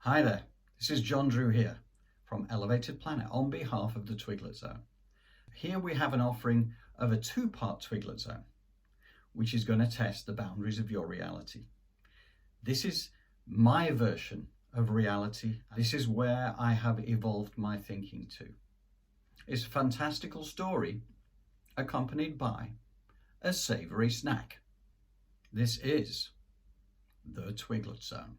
Hi there, this is John Drew here from Elevated Planet on behalf of the Twiglet Zone. Here we have an offering of a two-part Twiglet Zone, which is going to test the boundaries of your reality. This is my version of reality. This is where I have evolved my thinking to. It's a fantastical story accompanied by a savory snack. This is the Twiglet Zone.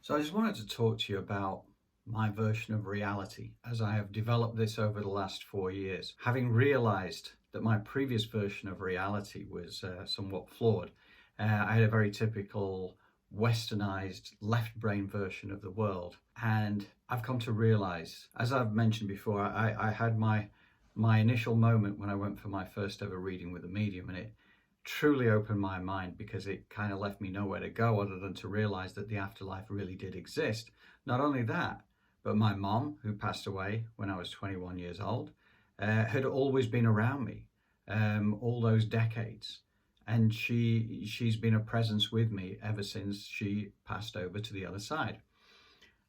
So I just wanted to talk to you about my version of reality as I have developed this over the last 4 years. Having realized that my previous version of reality was somewhat flawed. I had a very typical westernized left brain version of the world. And I've come to realize, as I've mentioned before, I had my initial moment when I went for my first ever reading with a medium, and it truly opened my mind because it kind of left me nowhere to go other than to realize that the afterlife really did exist. Not only that, but my mom, who passed away when I was 21 years old, had always been around me all those decades. And she's been a presence with me ever since she passed over to the other side.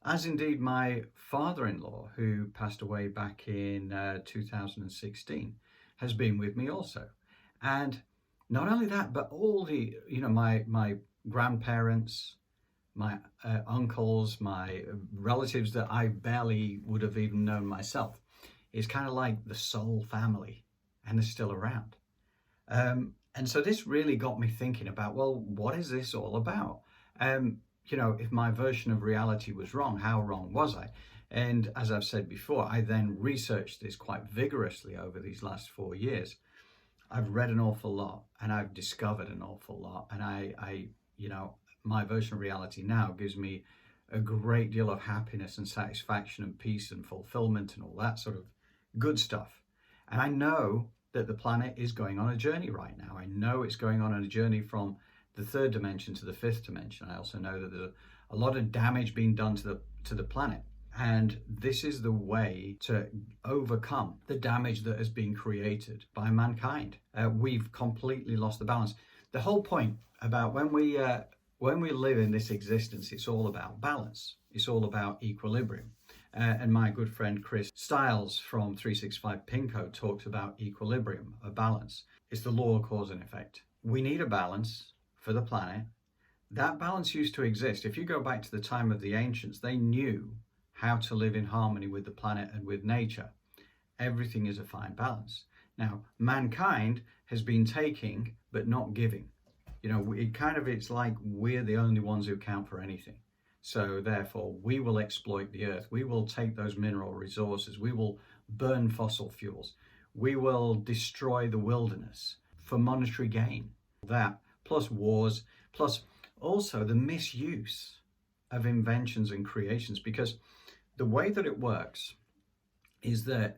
As indeed my father-in-law, who passed away back in 2016, has been with me also. And not only that, but all the, my grandparents, my uncles, my relatives that I barely would have even known myself. It's kind of like the soul family, and they're still around. And so this really got me thinking about, well, what is this all about? If my version of reality was wrong, how wrong was I? And as I've said before, I then researched this quite vigorously over these last 4 years. I've read an awful lot and I've discovered an awful lot. And my version of reality now gives me a great deal of happiness and satisfaction and peace and fulfillment and all that sort of good stuff. And I know that the planet is going on a journey right now. I know it's going on a journey from the third dimension to the fifth dimension. I also know that there's a lot of damage being done to the planet. And this is the way to overcome the damage that has been created by mankind. We've completely lost the balance. The whole point about when we live in this existence, it's all about balance. It's all about equilibrium. And my good friend Chris Stiles from 365 Pinko talks about equilibrium, a balance. It's the law of cause and effect. We need a balance for the planet. That balance used to exist. If you go back to the time of the ancients, they knew how to live in harmony with the planet and with nature. Everything is a fine balance. Now, mankind has been taking but not giving. It's like we're the only ones who count for anything. So therefore, we will exploit the earth. We will take those mineral resources. We will burn fossil fuels. We will destroy the wilderness for monetary gain. That, plus wars, plus also the misuse of inventions and creations, because the way that it works is that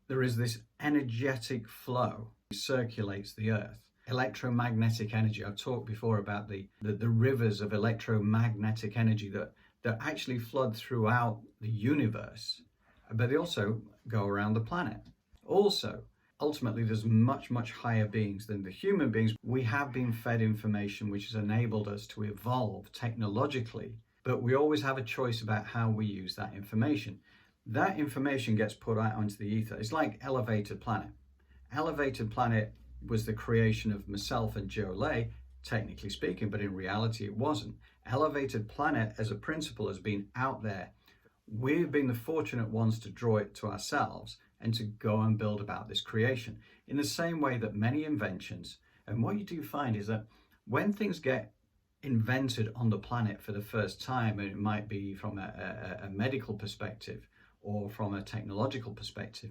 there is this energetic flow that circulates the earth. Electromagnetic energy. I've talked before about the rivers of electromagnetic energy that actually flood throughout the universe, but they also go around the planet. Also, ultimately, there's much, much higher beings than the human beings. We have been fed information which has enabled us to evolve technologically, but we always have a choice about how we use that information. That information gets put out onto the ether. It's like Elevated Planet. Elevated Planet was the creation of myself and Joe Lay, technically speaking, but in reality it wasn't. Elevated Planet as a principle has been out there. We've been the fortunate ones to draw it to ourselves and to go and build about this creation. In the same way that many inventions, and what you do find is that when things get invented on the planet for the first time, and it might be from a medical perspective or from a technological perspective,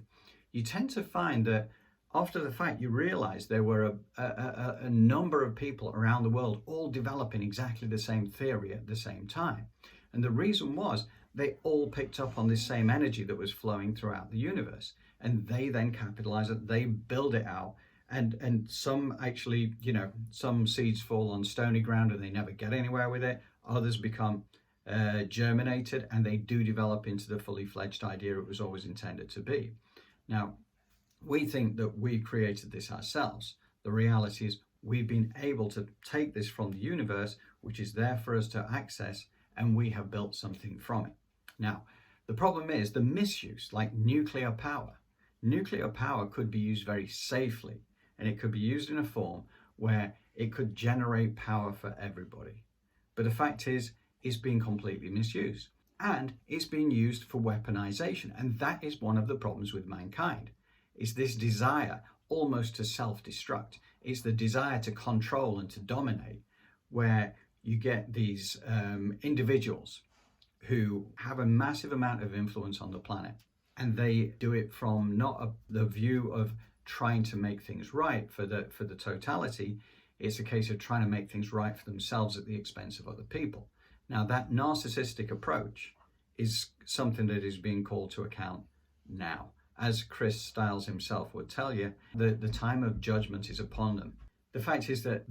you tend to find that after the fact you realize there were a number of people around the world all developing exactly the same theory at the same time. And the reason was they all picked up on this same energy that was flowing throughout the universe, and they then capitalize it, they build it out. And some actually, some seeds fall on stony ground and they never get anywhere with it. Others become germinated and they do develop into the fully fledged idea it was always intended to be. Now, we think that we created this ourselves. The reality is we've been able to take this from the universe, which is there for us to access, and we have built something from it. Now, the problem is the misuse, like nuclear power. Nuclear power could be used very safely, and it could be used in a form where it could generate power for everybody. But the fact is, it's being completely misused, and it's being used for weaponization. And that is one of the problems with mankind. It's this desire almost to self-destruct. It's the desire to control and to dominate, where you get these individuals who have a massive amount of influence on the planet, and they do it from not the view of trying to make things right for the totality. It's a case of trying to make things right for themselves at the expense of other people. Now, that narcissistic approach is something that is being called to account now. As Chris Stiles himself would tell you, the time of judgment is upon them. The fact is that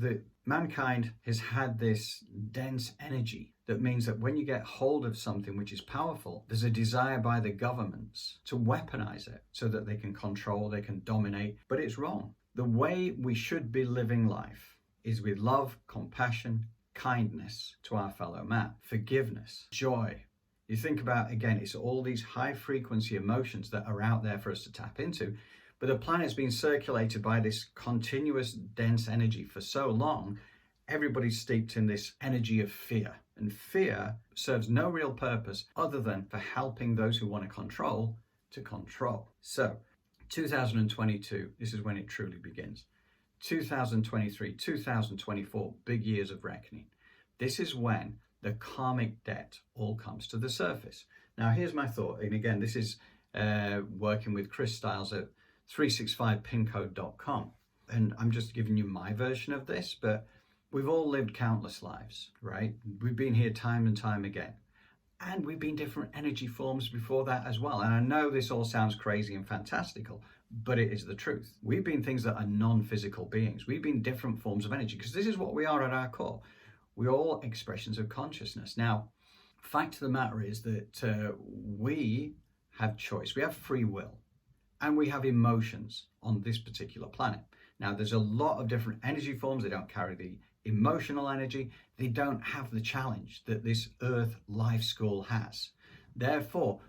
mankind has had this dense energy that means that when you get hold of something which is powerful, there's a desire by the governments to weaponize it so that they can control, they can dominate, but it's wrong. The way we should be living life is with love, compassion, kindness to our fellow man, forgiveness, joy. You think about, again, it's all these high frequency emotions that are out there for us to tap into, but the planet's been circulated by this continuous dense energy for so long, everybody's steeped in this energy of fear. And fear serves no real purpose other than for helping those who want to control. So 2022, this is when it truly begins. 2023, 2024, big years of reckoning. This is when the karmic debt all comes to the surface. Now, here's my thought. And again, this is working with Chris Stiles at 365pincode.com. And I'm just giving you my version of this, but we've all lived countless lives, right? We've been here time and time again. And we've been different energy forms before that as well. And I know this all sounds crazy and fantastical, but it is the truth. We've been things that are non-physical beings. We've been different forms of energy, because this is what we are at our core. We're all expressions of consciousness. Now, fact of the matter is that we have choice. We have free will, and we have emotions on this particular planet. Now, there's a lot of different energy forms. They don't carry the emotional energy. They don't have the challenge that this Earth Life School has. Therefore,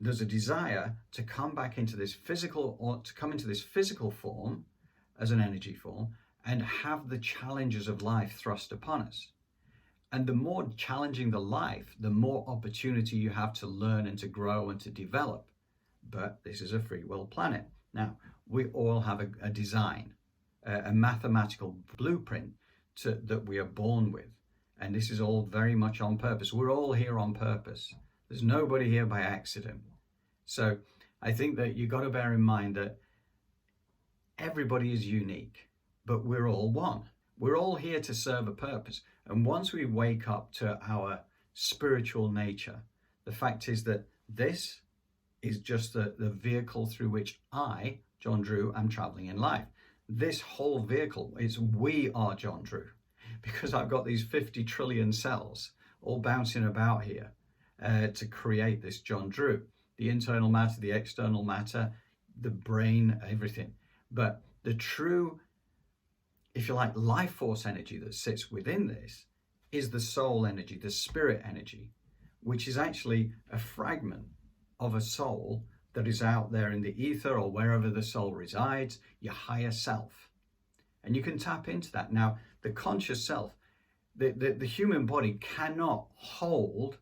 there's a desire to come back into this physical, or to come into this physical form as an energy form, and have the challenges of life thrust upon us. And the more challenging the life, the more opportunity you have to learn and to grow and to develop. But this is a free will planet. Now, we all have a design, a mathematical blueprint that we are born with. And this is all very much on purpose. We're all here on purpose. There's nobody here by accident. So I think that you've got to bear in mind that everybody is unique, but we're all one. We're all here to serve a purpose. And once we wake up to our spiritual nature, the fact is that this is just the vehicle through which I, John Drew, am traveling in life. This whole vehicle is we are John Drew, because I've got these 50 trillion cells all bouncing about here to create this John Drew. The internal matter, the external matter, the brain, everything. But the true, if you like, life force energy that sits within this is the soul energy, the spirit energy, which is actually a fragment of a soul that is out there in the ether or wherever the soul resides, your higher self. And you can tap into that. Now, the conscious self, the human body cannot hold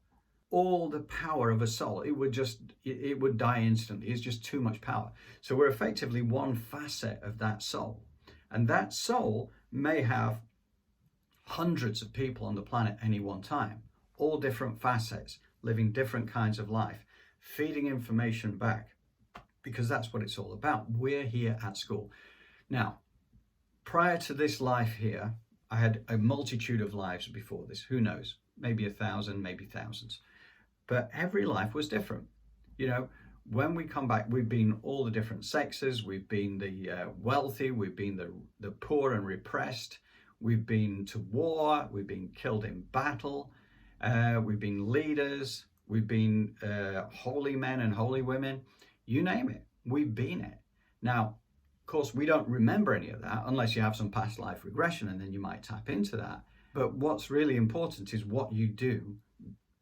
all the power of a soul. It would die instantly. It's just too much power. So we're effectively one facet of that soul. And that soul may have hundreds of people on the planet at any one time, all different facets, living different kinds of life, feeding information back, because that's what it's all about. We're here at school. Now, prior to this life here, I had a multitude of lives before this. Who knows? Maybe 1,000, maybe thousands. But every life was different. You know, when we come back, we've been all the different sexes. We've been the wealthy. We've been the poor and repressed. We've been to war. We've been killed in battle. We've been leaders. We've been holy men and holy women. You name it. We've been it. Now, of course, we don't remember any of that unless you have some past life regression, and then you might tap into that. But what's really important is what you do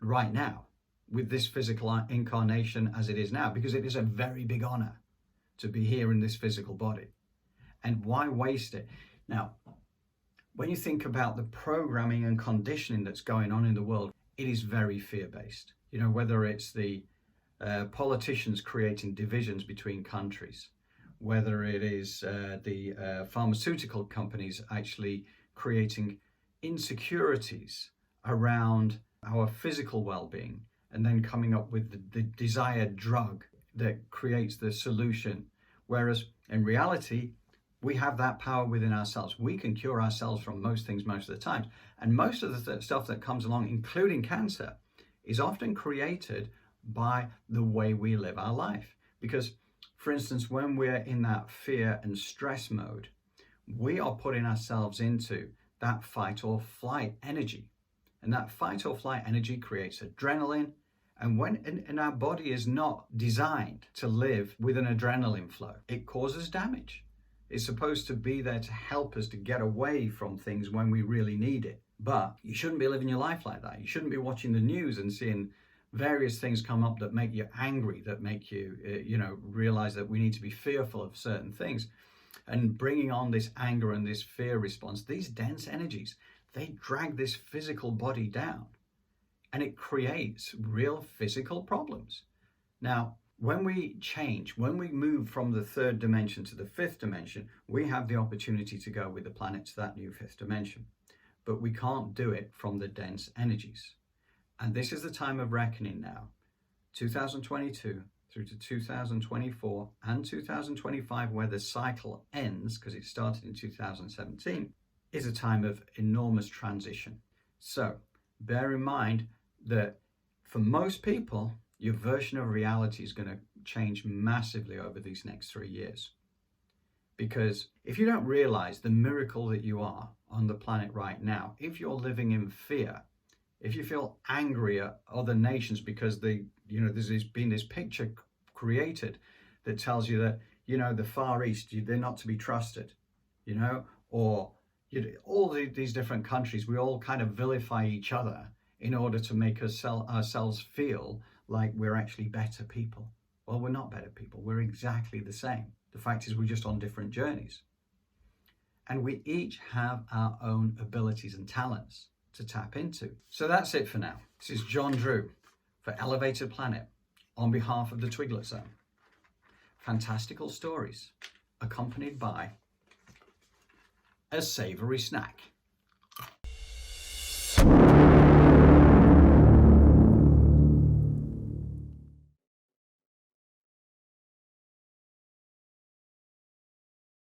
right now with this physical incarnation as it is now, because it is a very big honor to be here in this physical body. And why waste it? Now, when you think about the programming and conditioning that's going on in the world, it is very fear-based. You know, whether it's the politicians creating divisions between countries, whether it is the pharmaceutical companies actually creating insecurities around our physical well-being, and then coming up with the desired drug that creates the solution. Whereas in reality, we have that power within ourselves. We can cure ourselves from most things most of the time. And most of the stuff that comes along, including cancer, is often created by the way we live our life. Because, for instance, when we're in that fear and stress mode, we are putting ourselves into that fight or flight energy. And that fight or flight energy creates adrenaline. And when our body is not designed to live with an adrenaline flow, it causes damage. It's supposed to be there to help us to get away from things when we really need it. But you shouldn't be living your life like that. You shouldn't be watching the news and seeing various things come up that make you angry, that make you, realize that we need to be fearful of certain things. And bringing on this anger and this fear response, these dense energies, they drag this physical body down, and it creates real physical problems. Now, when we change, when we move from the third dimension to the fifth dimension, we have the opportunity to go with the planet to that new fifth dimension. But we can't do it from the dense energies. And this is the time of reckoning now. 2022 through to 2024 and 2025, where the cycle ends, because it started in 2017, is a time of enormous transition. So bear in mind that for most people, your version of reality is going to change massively over these next 3 years. Because if you don't realize the miracle that you are on the planet right now, if you're living in fear, if you feel angry at other nations because there's been this picture created that tells you that, the Far East, they're not to be trusted, or all these different countries, we all kind of vilify each other in order to make ourselves feel like we're actually better people. Well, we're not better people. We're exactly the same. The fact is, we're just on different journeys. And we each have our own abilities and talents to tap into. So that's it for now. This is John Drew for Elevated Planet on behalf of the Twiglet Zone. Fantastical stories accompanied by a savory snack.